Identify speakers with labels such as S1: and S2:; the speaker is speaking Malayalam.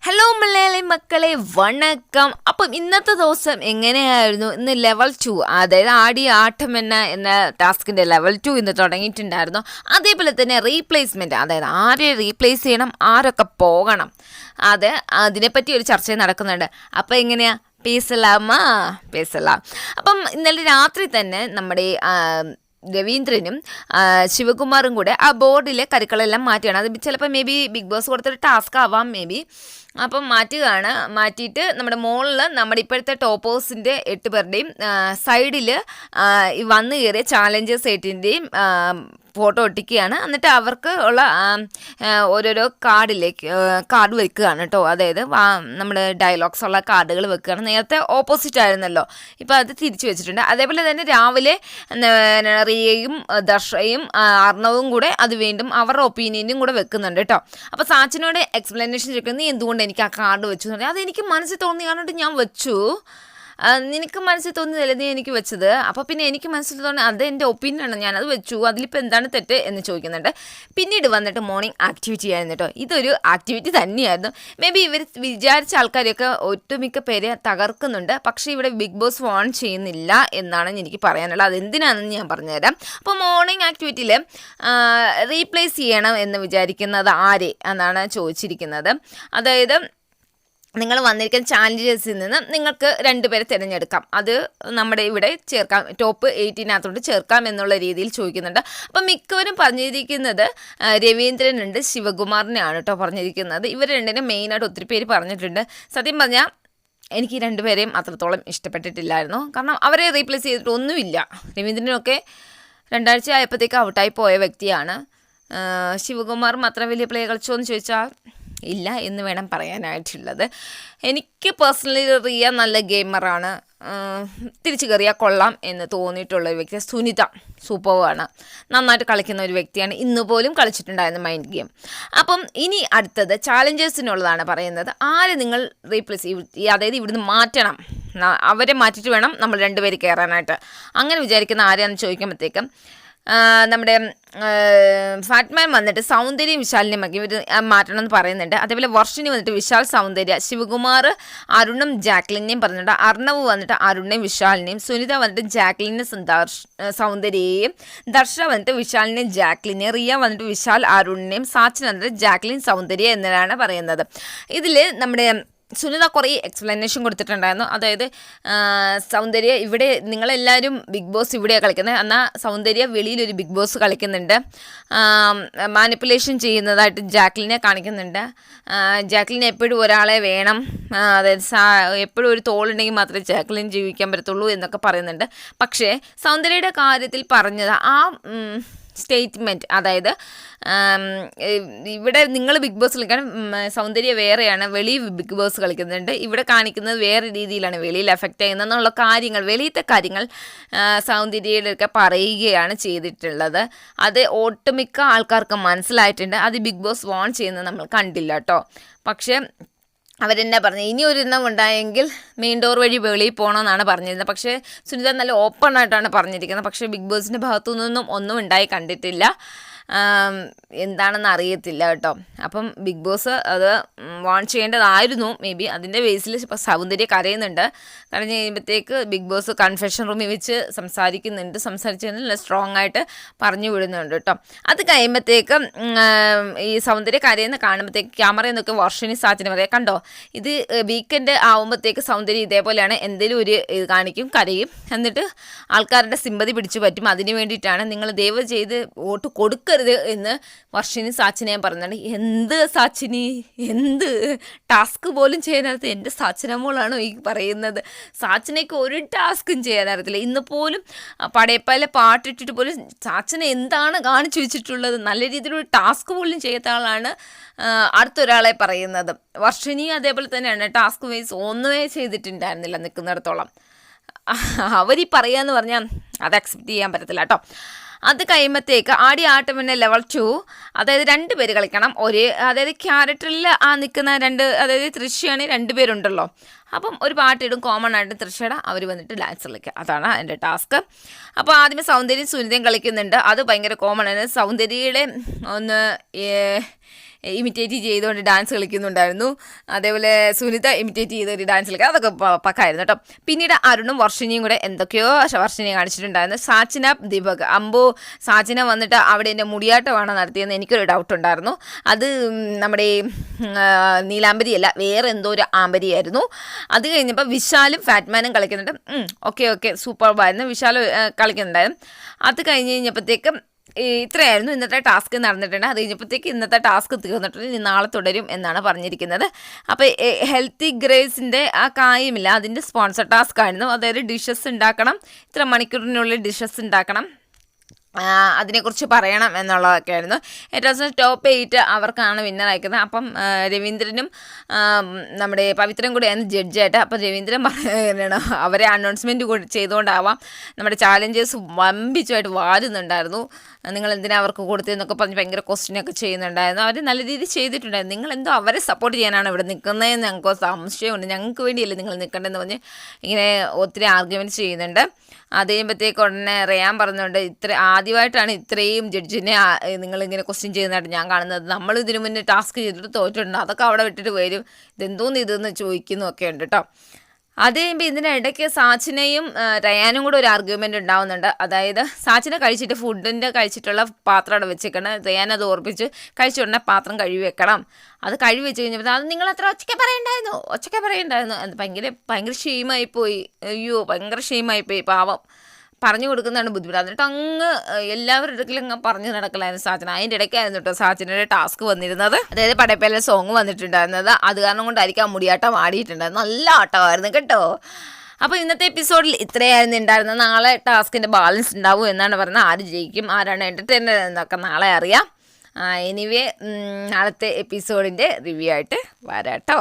S1: ഹലോ മലയാളി മക്കളെ, വണക്കം. അപ്പം ഇന്നത്തെ ദിവസം എങ്ങനെയായിരുന്നു? ഇന്ന് ലെവൽ 2, അതായത് ആടി ആട്ടം എന്ന ടാസ്കിൻ്റെ ലെവൽ 2 ഇന്ന് തുടങ്ങിയിട്ടുണ്ടായിരുന്നു. അതേപോലെ തന്നെ റീപ്ലേസ്മെൻറ്റ്, അതായത് ആരെ റീപ്ലേസ് ചെയ്യണം, ആരൊക്കെ പോകണം, അതിനെപ്പറ്റി ഒരു ചർച്ച നടക്കുന്നുണ്ട്. അപ്പോൾ എങ്ങനെയാ? പേസലാം. അപ്പം ഇന്നലെ രാത്രി തന്നെ നമ്മുടെ രവീന്ദ്രനും ശിവകുമാറും കൂടെ ആ ബോർഡിലെ കരുക്കളെല്ലാം മാറ്റുകയാണ്. അത് ചിലപ്പോൾ മേ ബി ബിഗ് ബോസ് കൊടുത്തൊരു ടാസ്ക് ആവാം മേ ബി. അപ്പം മാറ്റിയിട്ട് നമ്മുടെ മുകളിൽ നമ്മുടെ ഇപ്പോഴത്തെ ടോപ്പേഴ്സിൻ്റെ 8 പേരുടെയും സൈഡിൽ വന്നു കയറിയ ചാലഞ്ചേഴ്സ് 8ൻ്റെയും ഫോട്ടോ ഒട്ടിക്കുകയാണ്. എന്നിട്ട് അവർക്ക് ഉള്ള ഓരോരോ കാർഡ് വെക്കുകയാണ് കേട്ടോ. അതായത് നമ്മുടെ ഡയലോഗ്സ് ഉള്ള കാർഡുകൾ വെക്കുകയാണ്. നേരത്തെ ഓപ്പോസിറ്റ് ആയിരുന്നല്ലോ, ഇപ്പോൾ അത് തിരിച്ചു വെച്ചിട്ടുണ്ട്. അതേപോലെ തന്നെ രാവിലെ റിയയും ദർശയും അർണവും കൂടെ അത് വീണ്ടും അവരുടെ ഒപ്പീനിയനും കൂടെ വെക്കുന്നുണ്ട് കേട്ടോ. അപ്പോൾ സാച്ചിനോട് എക്സ്പ്ലനേഷൻ ചോദിക്കുന്നത്, നീ എന്തുകൊണ്ട് എനിക്ക് ആ കാർഡ് വെച്ചു എന്ന് പറഞ്ഞാൽ, അതെനിക്ക് മനസ്സിൽ തോന്നി പറഞ്ഞിട്ട് ഞാൻ വെച്ചു. നിനക്ക് മനസ്സിൽ തോന്നിയതല്ലേ നീ എനിക്ക് വെച്ചത്? അപ്പോൾ പിന്നെ എനിക്ക് മനസ്സിൽ തോന്നി, അത് എൻ്റെ ഒപ്പീനിയനാണ്, ഞാനത് വെച്ചു, അതിലിപ്പോൾ എന്താണ് തെറ്റ് എന്ന് ചോദിക്കുന്നുണ്ട്. പിന്നീട് വന്നിട്ട് മോർണിംഗ് ആക്ടിവിറ്റി ആയിരുന്നു കേട്ടോ. ഇതൊരു ആക്ടിവിറ്റി തന്നെയായിരുന്നു. മേ ബി ഇവർ വിചാരിച്ച ആൾക്കാരെയൊക്കെ ഒട്ടുമിക്ക പേരെ തകർക്കുന്നുണ്ട്. പക്ഷേ ഇവിടെ ബിഗ് ബോസ് വാൺ ചെയ്യുന്നില്ല എന്നാണ് എനിക്ക് പറയാനുള്ളത്. അതെന്തിനാണെന്ന് ഞാൻ പറഞ്ഞുതരാം. അപ്പോൾ മോർണിംഗ് ആക്ടിവിറ്റിയിൽ റീപ്ലേസ് ചെയ്യണം എന്ന് വിചാരിക്കുന്നത് ആരെ എന്നാണ് ചോദിച്ചിരിക്കുന്നത്. അതായത് നിങ്ങൾ വന്നിരിക്കുന്ന ചാലഞ്ചേഴ്സിൽ നിന്ന് നിങ്ങൾക്ക് 2 പേരെ തിരഞ്ഞെടുക്കാം, അത് നമ്മുടെ ഇവിടെ ചേർക്കാം, ടോപ്പ് 18 ചേർക്കാം എന്നുള്ള രീതിയിൽ ചോദിക്കുന്നുണ്ട്. അപ്പം മിക്കവരും പറഞ്ഞിരിക്കുന്നത് രവീന്ദ്രനുണ്ട്, ശിവകുമാറിനെയാണ് കേട്ടോ പറഞ്ഞിരിക്കുന്നത്. ഇവർ രണ്ടിനും മെയിനായിട്ട് ഒത്തിരി പേര് പറഞ്ഞിട്ടുണ്ട്. സത്യം പറഞ്ഞാൽ എനിക്ക് 2 പേരെയും അത്രത്തോളം ഇഷ്ടപ്പെട്ടിട്ടില്ലായിരുന്നു. കാരണം അവരെ റീപ്ലേസ് ചെയ്തിട്ടൊന്നുമില്ല. രവീന്ദ്രനൊക്കെ 2 ആഴ്ച ആയപ്പോഴത്തേക്ക് ഔട്ടായി പോയ വ്യക്തിയാണ്. ശിവകുമാറും അത്ര വലിയ പ്ലേ കളിച്ചോ എന്ന് ചോദിച്ചാൽ ഇല്ല എന്ന് വേണം പറയാനായിട്ടുള്ളത്. എനിക്ക് പേഴ്സണലി റിയ നല്ല ഗെയിമറാണ്, തിരിച്ചു കയറിയാൽ കൊള്ളാം എന്ന് തോന്നിയിട്ടുള്ള ഒരു വ്യക്തി. സുനിത സൂപ്പറാണ്, നന്നായിട്ട് കളിക്കുന്ന ഒരു വ്യക്തിയാണ്, ഇന്ന് പോലും കളിച്ചിട്ടുണ്ടായിരുന്നു മൈൻഡ് ഗെയിം. അപ്പം ഇനി അടുത്തത് ചാലഞ്ചേഴ്സിനുള്ളതാണ് പറയുന്നത്. ആരെ നിങ്ങൾ റീപ്ലേസ് അതായത് ഇവിടുന്ന് മാറ്റണം, അവരെ മാറ്റിയിട്ട് വേണം നമ്മൾ 2 പേര് കയറാനായിട്ട്. അങ്ങനെ വിചാരിക്കുന്ന ആരെയാണെന്ന് ചോദിക്കുമ്പോഴത്തേക്കും നമ്മുടെ ഫാറ്റ്മാൻ വന്നിട്ട് സൗന്ദര്യം വിശാലിനെയും ഇവർ മാറ്റണം എന്ന് പറയുന്നുണ്ട്. അതേപോലെ വർഷിനി വന്നിട്ട് വിശാൽ സൗന്ദര്യ, ശിവകുമാർ അരുണും ജാക്ലിനെയും പറഞ്ഞിട്ടുണ്ട്. അർണവ് വന്നിട്ട് അരുണിനെയും വിശാലിനെയും, സുനിത വന്നിട്ട് ജാക്ലിനെ സൗന്ദര്യയെയും, ദർശ വന്നിട്ട് വിശാലിനെയും ജാക്ലിനെയും, റിയ വന്നിട്ട് വിശാൽ അരുണിനെയും, സാച്ചിൻ വന്നിട്ട് ജാക്ലിൻ സൗന്ദര്യ എന്നതാണ് പറയുന്നത്. ഇതിൽ നമ്മുടെ സുനിത കുറേ എക്സ്പ്ലനേഷൻ കൊടുത്തിട്ടുണ്ടായിരുന്നു. അതായത് സൗന്ദര്യ ഇവിടെ നിങ്ങളെല്ലാവരും ബിഗ് ബോസ് ഇവിടെയാണ് കളിക്കുന്നത്, എന്നാൽ സൗന്ദര്യ വെളിയിലൊരു ബിഗ് ബോസ് കളിക്കുന്നുണ്ട്. മാനിപ്പുലേഷൻ ചെയ്യുന്നതായിട്ട് ജാക്ലിനെ കാണിക്കുന്നുണ്ട്. ജാക്ലിന് എപ്പോഴും ഒരാളെ വേണം, അതായത് എപ്പോഴും ഒരു തോളുണ്ടെങ്കിൽ മാത്രമേ ജാക്ലിൻ ജീവിക്കാൻ പറ്റത്തുള്ളൂ എന്നൊക്കെ പറയുന്നുണ്ട്. പക്ഷേ സൗന്ദര്യയുടെ കാര്യത്തിൽ പറഞ്ഞത് ആ സ്റ്റേറ്റ്മെൻറ്റ്, അതായത് ഇവിടെ നിങ്ങൾ ബിഗ് ബോസ് കളിക്കാൻ സൗന്ദര്യ വേറെയാണ്, വെളിയിൽ ബിഗ് ബോസ് കളിക്കുന്നുണ്ട്, ഇവിടെ കാണിക്കുന്നത് വേറെ രീതിയിലാണ്, വെളിയിൽ എഫക്റ്റ് ചെയ്യുന്നതെന്നുള്ള കാര്യങ്ങൾ, വെളിയിലത്തെ കാര്യങ്ങൾ സൗന്ദര്യയിലൊക്കെ പറയുകയാണ് ചെയ്തിട്ടുള്ളത്. അത് ഒട്ടുമിക്ക ആൾക്കാർക്ക് മനസ്സിലായിട്ടുണ്ട്. അത് ബിഗ് ബോസ് വാൺ ചെയ്യുന്നത് നമ്മൾ കണ്ടില്ല കേട്ടോ. പക്ഷേ അവരെന്നാ പറഞ്ഞത്, ഇനി ഒരെണ്ണം ഉണ്ടായെങ്കിൽ മെയിൻ ഡോർ വഴി വെളിയിൽ പോകണമെന്നാണ് പറഞ്ഞിരുന്നത്. പക്ഷേ സുനിത നല്ല ഓപ്പൺ ആയിട്ടാണ് പറഞ്ഞിരിക്കുന്നത്. പക്ഷേ ബിഗ് ബോസിൻ്റെ ഭാഗത്തു നിന്നും ഒന്നും ഉണ്ടായി കണ്ടിട്ടില്ല, എന്താണെന്ന് അറിയത്തില്ല കേട്ടോ. അപ്പം ബിഗ് ബോസ് അത് വാൺ ചെയ്യേണ്ടതായിരുന്നു മേ ബി. അതിൻ്റെ ബേസിൽ ഇപ്പോൾ സൗന്ദര്യ കരയുന്നുണ്ട്. കരഞ്ഞ് കഴിയുമ്പോഴത്തേക്ക് ബിഗ് ബോസ് കൺഫെഷൻ റൂമിൽ വെച്ച് സംസാരിച്ച് സ്ട്രോങ് ആയിട്ട് പറഞ്ഞു വിടുന്നുണ്ട് കേട്ടോ. അത് കഴിയുമ്പോഴത്തേക്ക് ഈ സൗന്ദര്യ കരയെന്ന് കാണുമ്പോഴത്തേക്ക് ക്യാമറയിൽ നിന്നൊക്കെ വർഷിനി സാച്ചിന് പറയാം, കണ്ടോ ഇത് വീക്കെൻഡ് ആവുമ്പോഴത്തേക്ക് സൗന്ദര്യം ഇതേപോലെയാണ്, എന്തെങ്കിലും ഒരു ഇത് കാണിക്കും, കരയും, എന്നിട്ട് ആൾക്കാരുടെ സിമ്പതി പിടിച്ചു പറ്റും. അതിന് വേണ്ടിയിട്ടാണ് നിങ്ങൾ ദയവ് ചെയ്ത് വോട്ട് കൊടുക്കരുത് എന്ന് വർഷിനി സാച്ചിനെ പറഞ്ഞിട്ടുണ്ട്. എന്ത് സാച്ചിനി, എന്ത് ടാസ്ക് പോലും ചെയ്യാനകത്ത് എൻ്റെ സാച്ചിനമോളാണോ ഈ പറയുന്നത്? സാച്ചിനയ്ക്ക് ഒരു ടാസ്കും ചെയ്യാനറിയത്തില്ല. ഇന്ന് പോലും പടയപ്പാലെ പാട്ടിട്ടിട്ട് പോലും സാച്ചിനെ എന്താണ് കാണിച്ചു വെച്ചിട്ടുള്ളത്? നല്ല രീതിയിലൊരു ടാസ്ക് പോലും ചെയ്യാത്ത ആളാണ് അടുത്തൊരാളെ പറയുന്നത്. വർഷിനി അതേപോലെ തന്നെയാണ്, ടാസ്ക് വൈസ് ഒന്നുമേ ചെയ്തിട്ടുണ്ടായിരുന്നില്ല നിൽക്കുന്നിടത്തോളം. അവരീ പറയാന്ന് പറഞ്ഞാൽ അത് അക്സെപ്റ്റ് ചെയ്യാൻ പറ്റത്തില്ല കേട്ടോ. അത് കഴിയുമ്പോഴത്തേക്ക് ആടി ആട്ടം പിന്നെ ലെവൽ 2, അതായത് 2 പേര് കളിക്കണം. അതായത് ക്യാരക്ടറിൽ നിൽക്കുന്ന 2, അതായത് തൃശ്യാണ് 2 പേരുണ്ടല്ലോ, അപ്പം ഒരു പാട്ടിടും കോമൺ ആയിട്ട് തൃശ്ശയുടെ, അവർ വന്നിട്ട് ഡാൻസ് കളിക്കുക, അതാണ് എൻ്റെ ടാസ്ക്. അപ്പോൾ ആദ്യമേ സൗന്ദര്യം സുനിതയും കളിക്കുന്നുണ്ട്, അത് ഭയങ്കര കോമൺ ആണ്. സൗന്ദര്യയുടെ ഒന്ന് ഇമിറ്റേറ്റ് ചെയ്തുകൊണ്ട് ഡാൻസ് കളിക്കുന്നുണ്ടായിരുന്നു. അതേപോലെ സുനിത ഇമിറ്റേറ്റ് ചെയ്തൊരു ഡാൻസ് കളിക്കുക, അതൊക്കെ പക്കായിരുന്നു കേട്ടോ. പിന്നീട് അരുണും വർഷിനിയും കൂടെ എന്തൊക്കെയോ വർഷിനിയെ കാണിച്ചിട്ടുണ്ടായിരുന്നു. സാച്ചിന ദീപക് സാച്ചിന വന്നിട്ട് അവിടെ എൻ്റെ മുടിയാട്ടമാണ് നടത്തിയെന്ന് എനിക്കൊരു ഡൗട്ട് ഉണ്ടായിരുന്നു. അത് നമ്മുടെ നീലാംബരി അല്ല, വേറെ എന്തോ ഒരു ആംബരിയായിരുന്നു. അത് കഴിഞ്ഞപ്പോൾ വിശാലും ഫാറ്റ്മാനും കളിക്കുന്നുണ്ട്. ഓക്കെ സൂപ്പർബായിരുന്നു, വിശാൽ കളിക്കുന്നുണ്ടായിരുന്നു. അത് കഴിഞ്ഞ് കഴിഞ്ഞപ്പോഴത്തേക്കും ഇത്രയായിരുന്നു ഇന്നത്തെ ടാസ്ക് നടന്നിട്ടുണ്ട്. അത് കഴിഞ്ഞപ്പോഴത്തേക്ക് ഇന്നത്തെ ടാസ്ക് തീർന്നിട്ടുണ്ട്, ഇനി നാളെ തുടരും എന്നാണ് പറഞ്ഞിരിക്കുന്നത്. അപ്പോൾ ഹെൽത്തി ഗ്രേസിൻ്റെ ആ കായമില്ല, അതിൻ്റെ സ്പോൺസർ ടാസ്ക് ആയിരുന്നു. അതായത് ഡിഷസ് ഉണ്ടാക്കണം, ഇത്ര മണിക്കൂറിനുള്ളിൽ ഡിഷസ് ഉണ്ടാക്കണം, അതിനെക്കുറിച്ച് പറയണം എന്നുള്ളതൊക്കെ ആയിരുന്നു. ഏറ്റവും അവസാനം ടോപ്പ് 8 അവർക്കാണ് വിന്നർ അയക്കുന്നത്. അപ്പം രവീന്ദ്രനും നമ്മുടെ പവിത്രനും കൂടെയാണ് ജഡ്ജായിട്ട്. അപ്പം രവീന്ദ്രൻ പറയുകയാണ് അവരെ അനൗൺസ്മെൻറ്റ് ചെയ്തുകൊണ്ടാവാം നമ്മുടെ ചാലഞ്ചേഴ്സ് വമ്പിച്ചുമായിട്ട് വാരുന്നുണ്ടായിരുന്നു. നിങ്ങൾ എന്തിനാ അവർക്ക് കൊടുത്തതെന്നൊക്കെ പറഞ്ഞ് ഭയങ്കര ക്വസ്റ്റ്യനൊക്കെ ചെയ്യുന്നുണ്ടായിരുന്നു. അവർ നല്ല രീതിയിൽ ചെയ്തിട്ടുണ്ടായിരുന്നു. നിങ്ങളെന്തോ അവരെ സപ്പോർട്ട് ചെയ്യാനാണ് ഇവിടെ നിൽക്കുന്നതെന്ന് ഞങ്ങൾക്ക് സംശയമുണ്ട്, ഞങ്ങൾക്ക് വേണ്ടിയല്ലേ നിങ്ങൾ നിൽക്കേണ്ടതെന്ന് പറഞ്ഞ് ഇങ്ങനെ ഒത്തിരി ആർഗ്യുമെൻറ്റ് ചെയ്യുന്നുണ്ട്. അത് കഴിയുമ്പോഴത്തേക്ക് ഉടനെ റയാൻ പറഞ്ഞുകൊണ്ട് ആദ്യമായിട്ടാണ് ഇത്രയും ജഡ്ജിനെ നിങ്ങളിങ്ങനെ ക്വസ്റ്റ്യൻ ചെയ്യുന്നതായിട്ട് ഞാൻ കാണുന്നത്. നമ്മൾ ഇതിനു മുന്നേ ടാസ്ക് ചെയ്തിട്ട് തോറ്റിട്ടുണ്ട്, അതൊക്കെ അവിടെ വിട്ടിട്ട് വരും, ഇതെന്തോന്ന് ഇതെന്ന് ചോദിക്കുന്നൊക്കെ ഉണ്ട് കേട്ടോ. അത് കഴിയുമ്പോൾ ഇതിനിടയ്ക്ക് സാച്ചിനയും റയാനും കൂടെ ഒരു ആർഗ്യുമെൻ്റ് ഉണ്ടാവുന്നുണ്ട്. അതായത് സാച്ചിന കഴിച്ചിട്ട് ഫുഡിൻ്റെ കഴിച്ചിട്ടുള്ള പാത്രം അവിടെ വെച്ചേക്കണം, റയാൻ അത് ഓർപ്പിച്ച് കഴിച്ചുടനെ പാത്രം കഴുകി വെക്കണം. അത് കഴുകി വെച്ച് കഴിഞ്ഞപ്പോൾ അത് നിങ്ങൾ അത്ര ഒച്ചയ്ക്ക് പറയണ്ടായിരുന്നു ഭയങ്കര ഷെയിമായിപ്പോയി. അയ്യോ ഭയങ്കര ഷെയിമായിപ്പോയി, പാവം പറഞ്ഞു കൊടുക്കുന്നതാണ് ബുദ്ധിമുട്ട്. എന്നിട്ട് അങ്ങ് എല്ലാവരുടെ ഇടയ്ക്കിലും അങ്ങ് പറഞ്ഞു നടക്കലായിരുന്നു സാച്ചിന. അതിൻ്റെ ഇടയ്ക്കായിരുന്നു കേട്ടോ സാച്ചിനയുടെ ടാസ്ക് വന്നിരുന്നത്. അതായത് പടപ്പേലെ സോങ് വന്നിട്ടുണ്ടായിരുന്നത്. അത് കാരണം കൊണ്ടായിരിക്കും മുടിയാട്ടം ആടിയിട്ടുണ്ടായിരുന്നു, നല്ല ആട്ടമായിരുന്നു കേട്ടോ. അപ്പോൾ ഇന്നത്തെ എപ്പിസോഡിൽ ഇത്രയായിരുന്നു ഉണ്ടായിരുന്നത്. നാളെ ടാസ്കിൻ്റെ ബാലൻസ് ഉണ്ടാവും എന്നാണ് പറയുന്നത്. ആര് ജയിക്കും, ആരാണ് എൻ്റർടൈനർ എന്നൊക്കെ നാളെ അറിയാം. എനിവേ നാളത്തെ എപ്പിസോഡിൻ്റെ റിവ്യൂ ആയിട്ട് വരാം കേട്ടോ.